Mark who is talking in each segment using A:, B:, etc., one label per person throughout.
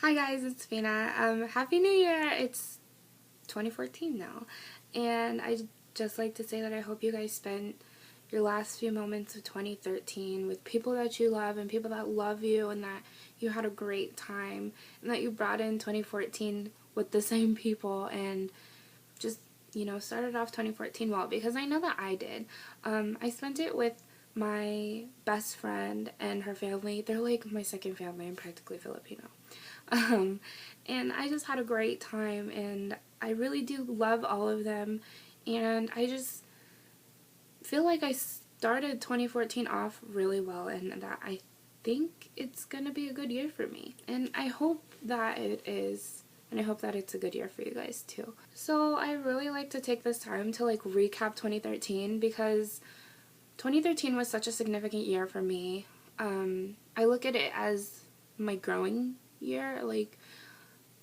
A: Hi guys, it's Fina. Happy New Year! It's 2014 now, and I'd just like to say that I hope you guys spent your last few moments of 2013 with people that you love and people that love you, and that you had a great time, and that you brought in 2014 with the same people, and just, started off 2014 well, because I know that I did. I spent it with my best friend and her family. They're like my second family. I'm practically Filipino. Um, and I just had a great time, and I really do love all of them, and I just feel like I started 2014 off really well, and that I think it's gonna be a good year for me, and I hope that it is, and I hope that it's a good year for you guys too. So I really like to take this time to recap 2013, because 2013 was such a significant year for me. I look at it as my growing year.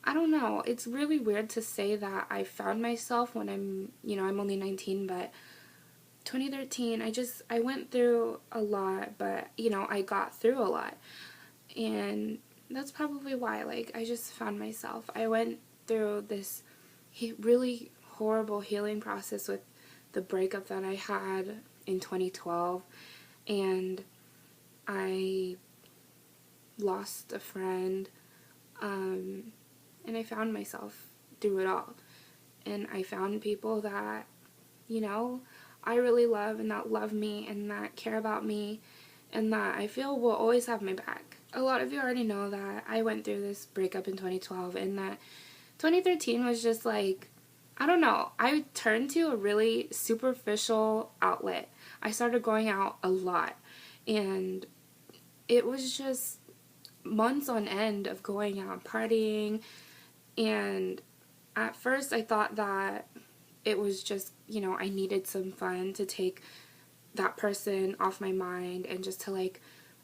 A: I don't know, it's really weird to say that I found myself when I'm only 19, but 2013, I went through a lot, but I got through a lot, and that's probably why, I just found myself. I went through this really horrible healing process with the breakup that I had in 2012, and I lost a friend, and I found myself through it all. And I found people that, I really love, and that love me, and that care about me, and that I feel will always have my back. A lot of you already know that I went through this breakup in 2012, and that 2013 was just I don't know, I turned to a really superficial outlet. I started going out a lot, and it was just months on end of going out partying, and at first I thought that it was just, I needed some fun to take that person off my mind, and just to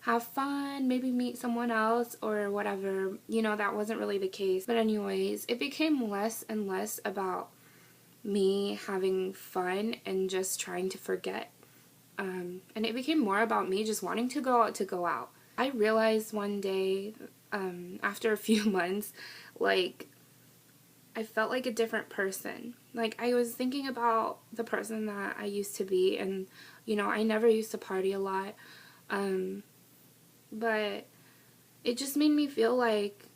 A: have fun, maybe meet someone else or whatever. That wasn't really the case. But anyways, it became less and less about me having fun and just trying to forget. And it became more about me just wanting to go out. I realized one day, after a few months, I felt like a different person. I was thinking about the person that I used to be, and, I never used to party a lot, but it just made me feel like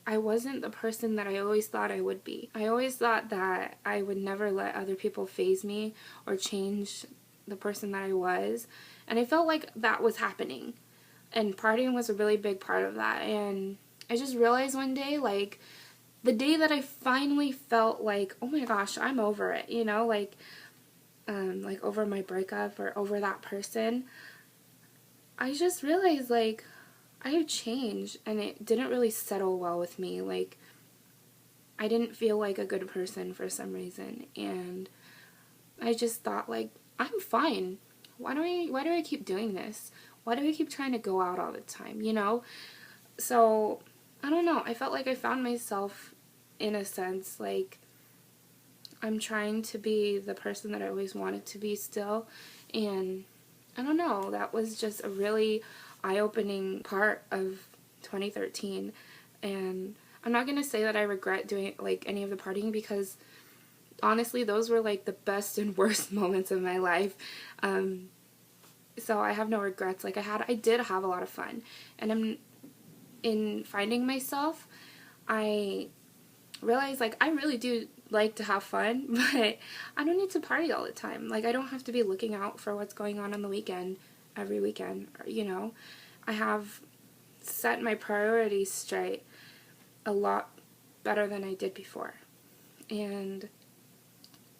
A: I wasn't the person that I always thought I would be. I always thought that I would never let other people faze me or change the person that I was, and I felt like that was happening, and partying was a really big part of that. And I just realized one day, the day that I finally felt oh my gosh, I'm over it, over my breakup or over that person, I just realized, I had changed, and it didn't really settle well with me. I didn't feel like a good person for some reason, and I just thought, I'm fine. Why do I keep doing this? Why do I keep trying to go out all the time, So, I don't know, I felt like I found myself, in a sense, I'm trying to be the person that I always wanted to be still, and I don't know, that was just a really eye-opening part of 2013, and I'm not going to say that I regret doing, any of the partying, because honestly, those were, the best and worst moments of my life, so I have no regrets. I did have a lot of fun, and in finding myself, I realized, I really do like to have fun, but I don't need to party all the time. I don't have to be looking out for what's going on the weekend, every weekend, I have set my priorities straight a lot better than I did before, and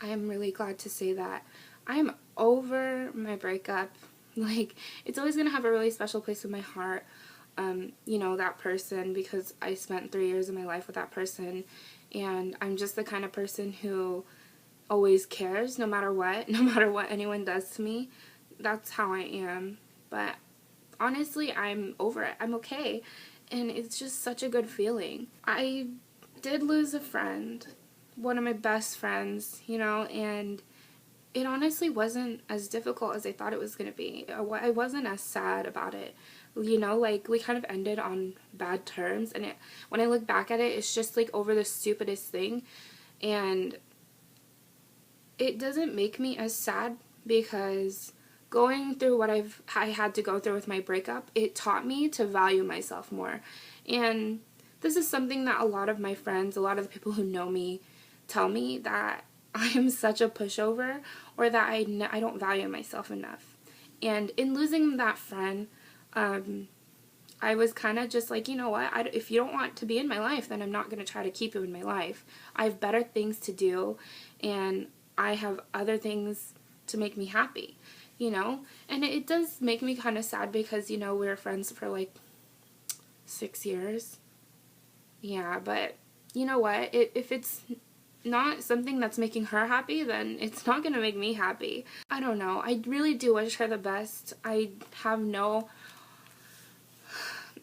A: I am really glad to say that I am over my breakup. It's always going to have a really special place in my heart, that person, because I spent 3 years of my life with that person, and I'm just the kind of person who always cares no matter what, no matter what anyone does to me. That's how I am. But honestly, I'm over it. I'm okay, and it's just such a good feeling. I did lose a friend, one of my best friends, and it honestly wasn't as difficult as I thought it was going to be. I wasn't as sad about it. You know, like, we kind of ended on bad terms, and when I look back at it, it's just, like, over the stupidest thing, and it doesn't make me as sad, because going through what I had to go through with my breakup, it taught me to value myself more. And this is something that a lot of my friends, a lot of the people who know me, tell me, that I am such a pushover, or that I don't value myself enough. And in losing that friend, I was kind of just like, you know what, if you don't want to be in my life, then I'm not going to try to keep you in my life. I have better things to do, and I have other things to make me happy, you know? And it does make me kind of sad, because, you know, we were friends for like 6 years. Yeah, but you know what? If it's not something that's making her happy, then it's not going to make me happy. I don't know. I really do wish her the best. I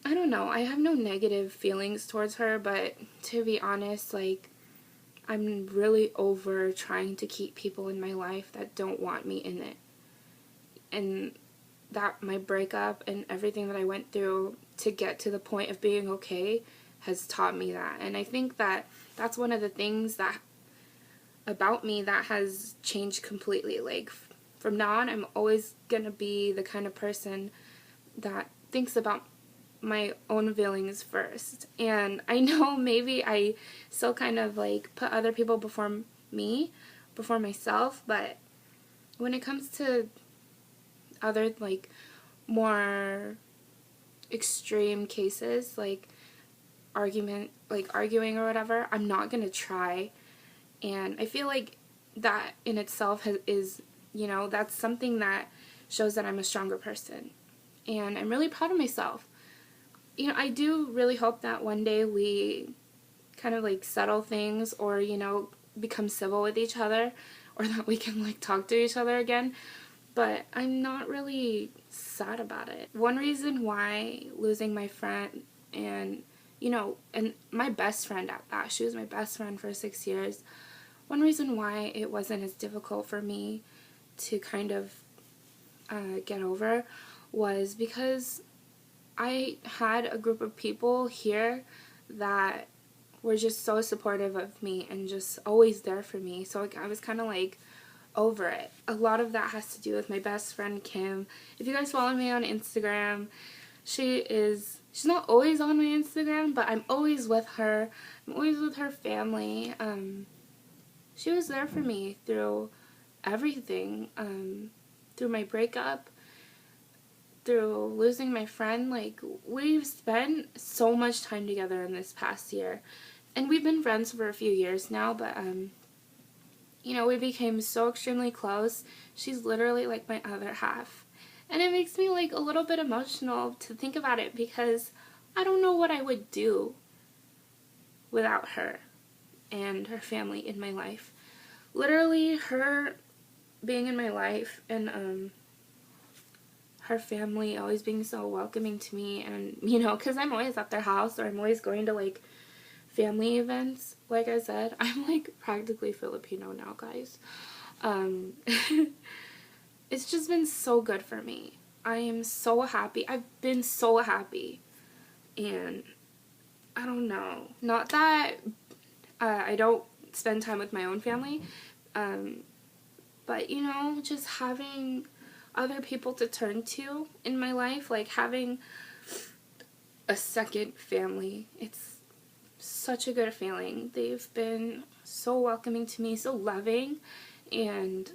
A: don't know. I have no negative feelings towards her, but to be honest, like, I'm really over trying to keep people in my life that don't want me in it. And that my breakup and everything that I went through to get to the point of being okay has taught me that. And I think that that's one of the things that about me that has changed completely. Like, from now on, I'm always gonna be the kind of person that thinks about my own feelings first. And I know maybe I still kind of like put other people before me, before myself, but when it comes to other like more extreme cases, like arguing or whatever, I'm not gonna try. And I feel like that in itself is, you know, that's something that shows that I'm a stronger person. And I'm really proud of myself. You know, I do really hope that one day we kind of like settle things, or, you know, become civil with each other, or that we can like talk to each other again. But I'm not really sad about it. One reason why losing my friend, and, you know, and my best friend at that, she was my best friend for 6 years. One reason why it wasn't as difficult for me to kind of get over was because I had a group of people here that were just so supportive of me and just always there for me. So I was kind of like over it. A lot of that has to do with my best friend Kim. If you guys follow me on Instagram, she's not always on my Instagram, but I'm always with her. I'm always with her family. She was there for me through everything, through my breakup, through losing my friend. Like, we've spent so much time together in this past year, and we've been friends for a few years now, but you know, we became so extremely close. She's literally like my other half, and it makes me like a little bit emotional to think about it, because I don't know what I would do without her and her family in my life. Literally, her being in my life, and her family always being so welcoming to me, and, you know, because I'm always at their house, or I'm always going to like family events. Like I said, I'm like practically Filipino now, guys. It's just been so good for me. I am so happy. I've been so happy, and I don't know. Not that I don't spend time with my own family, but, you know, just having other people to turn to in my life, like having a second family, it's such a good feeling. They've been so welcoming to me, so loving, and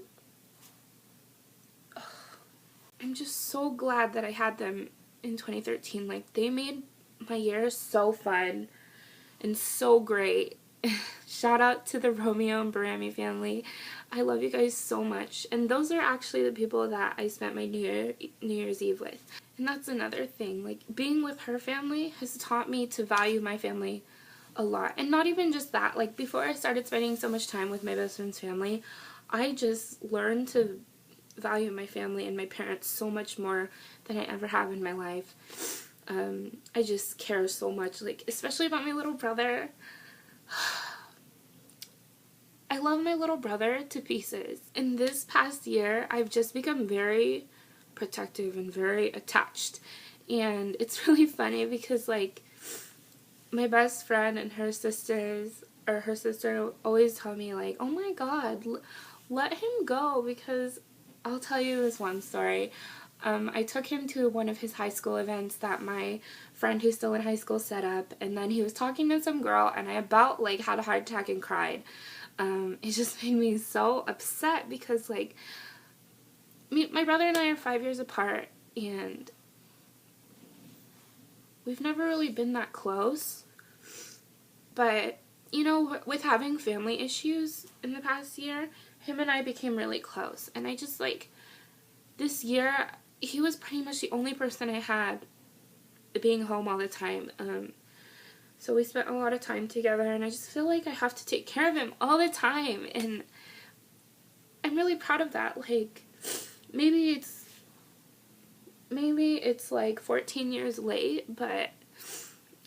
A: I'm just so glad that I had them in 2013. Like, they made my year so fun and so great. Shout out to the Romeo and Barami family. I love you guys so much. And those are actually the people that I spent my New Year's Eve with. And that's another thing. Like, being with her family has taught me to value my family a lot. And not even just that. Like, before I started spending so much time with my best friend's family, I just learned to value my family and my parents so much more than I ever have in my life. I just care so much, like, especially about my little brother. I love my little brother to pieces. In this past year, I've just become very protective and very attached. And it's really funny because, like, my best friend and her sisters, or her sister, always tell me, like, oh my god, let him go, because I'll tell you this one story. I took him to one of his high school events that my friend who's still in high school set up, and then he was talking to some girl, and I about, like, had a heart attack and cried. It just made me so upset because, like, my brother and I are 5 years apart, and we've never really been that close. But, you know, with having family issues in the past year, him and I became really close. And I just, like, this year, he was pretty much the only person I had being home all the time. So we spent a lot of time together, and I just feel like I have to take care of him all the time. And I'm really proud of that. Like, maybe it's like 14 years late, but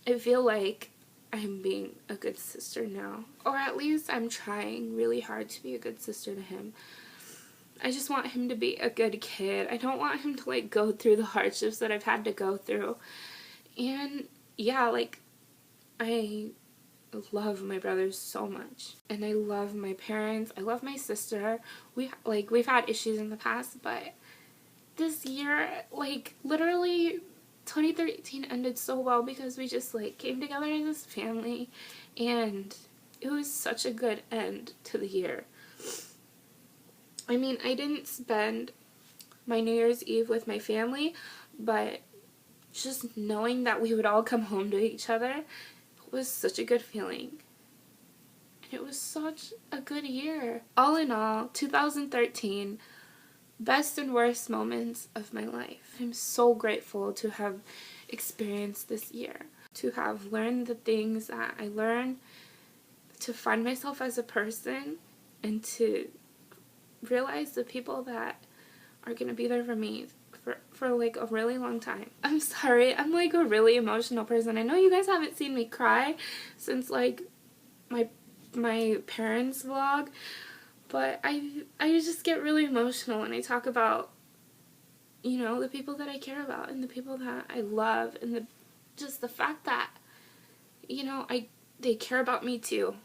A: I feel like I'm being a good sister now. Or at least I'm trying really hard to be a good sister to him. I just want him to be a good kid. I don't want him to, like, go through the hardships that I've had to go through. And yeah, like, I love my brothers so much. And I love my parents. I love my sister. We've had issues in the past, but this year, like, literally 2013 ended so well because we just, like, came together as this family, and it was such a good end to the year. I mean, I didn't spend my New Year's Eve with my family, but just knowing that we would all come home to each other was such a good feeling. And it was such a good year. All in all, 2013, best and worst moments of my life. I'm so grateful to have experienced this year, to have learned the things that I learned, to find myself as a person, and to realize the people that are going to be there for me for like a really long time. I'm sorry, I'm like a really emotional person. I know you guys haven't seen me cry since, like, my parents' vlog, but I just get really emotional when I talk about, you know, the people that I care about and the people that I love, and just the fact that, you know, they care about me too.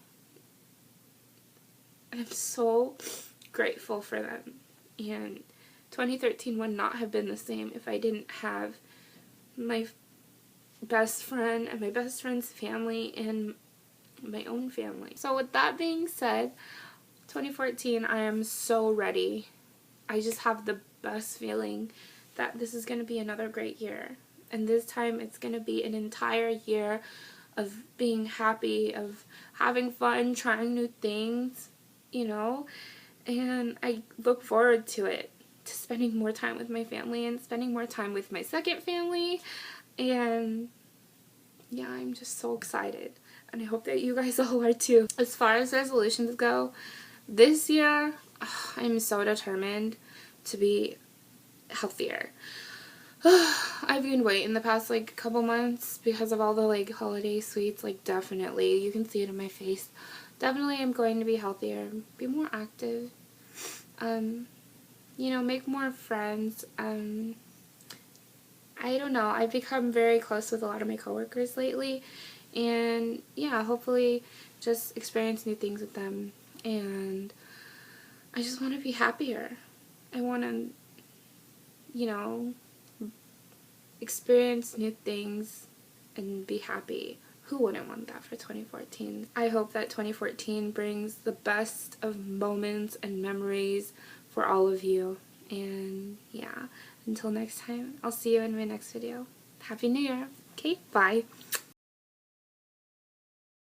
A: And I'm so grateful for them. And 2013 would not have been the same if I didn't have my best friend and my best friend's family and my own family. So with that being said, 2014, I am so ready. I just have the best feeling that this is going to be another great year. And this time it's going to be an entire year of being happy, of having fun, trying new things, you know. And I look forward to it, to spending more time with my family and spending more time with my second family. And yeah, I'm just so excited. And I hope that you guys all are too. As far as resolutions go, this year, I'm so determined to be healthier. I've gained weight in the past, like, couple months because of all the, like, holiday sweets. Like, definitely, you can see it in my face. Definitely I'm going to be healthier, be more active, you know, make more friends. I don't know, I've become very close with a lot of my coworkers lately, and yeah, hopefully just experience new things with them. And I just want to be happier. I want to, you know, experience new things and be happy. Who wouldn't want that for 2014? I hope that 2014 brings the best of moments and memories for all of you. And yeah, until next time, I'll see you in my next video. Happy New Year. Okay, bye.